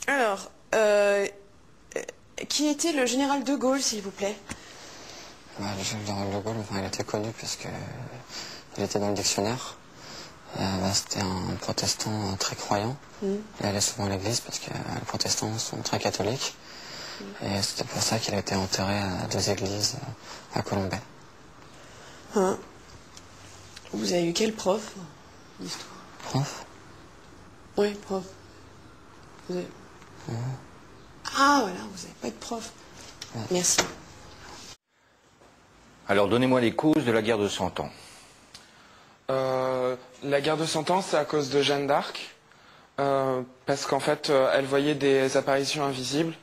Alors, qui était le général de Gaulle, s'il vous plaît? Le général de Gaulle, il était connu parce que il était dans le dictionnaire. C'était un protestant très croyant. Il allait souvent à l'église parce que les protestants sont très catholiques. Et c'était pour ça qu'il a été enterré à 2 églises à Colombey. Hein? Vous avez eu quel prof d'histoire? Prof? Oui, prof. Vous avez... Ah, voilà, vous n'avez pas de prof. Merci. Alors, donnez-moi les causes de la guerre de 100 ans. La guerre de 100 ans, c'est à cause de Jeanne d'Arc. Parce qu'en fait, elle voyait des apparitions invisibles.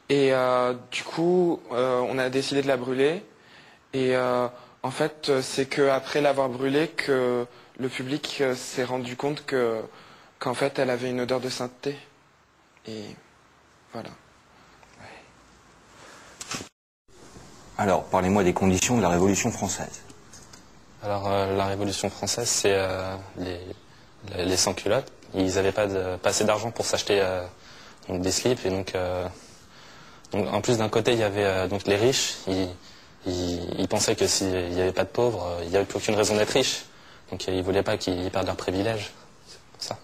Et du coup, on a décidé de la brûler. Et en fait, c'est qu'après l'avoir brûlée que le public s'est rendu compte qu'en fait, elle avait une odeur de sainteté. Et voilà. Alors, parlez-moi des conditions de la Révolution française. Alors, la Révolution française, c'est les sans-culottes. Ils n'avaient pas assez d'argent pour s'acheter des slips. Et donc, en plus, d'un côté, il y avait donc les riches. Ils pensaient que s'il n'y avait pas de pauvres, il n'y avait plus aucune raison d'être riche. Donc, ils ne voulaient pas qu'ils perdent leurs privilèges. C'est pour ça.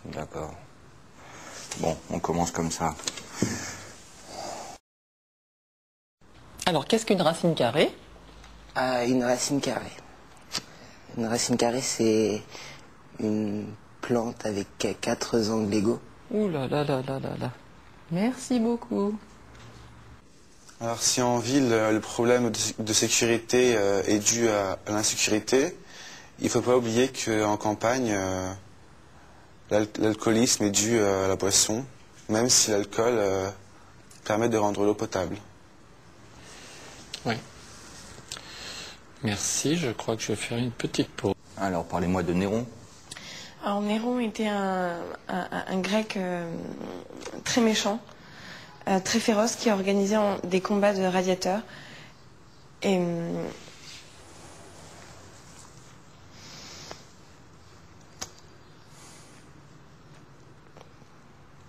D'accord. Bon, on commence comme ça. Alors, qu'est-ce qu'une racine carrée? Une racine carrée. Une racine carrée, c'est une plante avec 4 angles égaux. Ouh là là là là là là. Merci beaucoup. Alors si en ville, le problème de sécurité est dû à l'insécurité, il ne faut pas oublier qu'en campagne, l'alcoolisme est dû à la boisson, même si l'alcool permet de rendre l'eau potable. Oui. Merci, je crois que je vais faire une petite pause. Alors, parlez-moi de Néron. Alors, Néron était un grec très méchant, très féroce, qui organisait des combats de gladiateurs. Et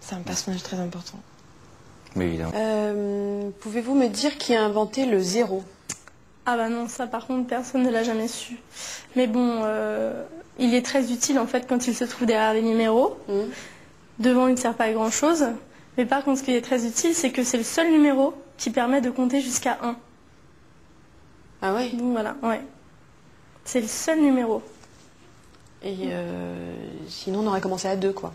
c'est un personnage très important. Mais évidemment. Pouvez-vous me dire qui a inventé le zéro? Ah bah non, ça par contre, personne ne l'a jamais su. Mais bon, il est très utile en fait quand il se trouve derrière les numéros. Devant, il ne sert pas à grand-chose. Mais par contre, ce qui est très utile, c'est que c'est le seul numéro qui permet de compter jusqu'à 1. Ah ouais? Donc voilà, ouais. C'est le seul numéro. Et sinon, on aurait commencé à 2, quoi.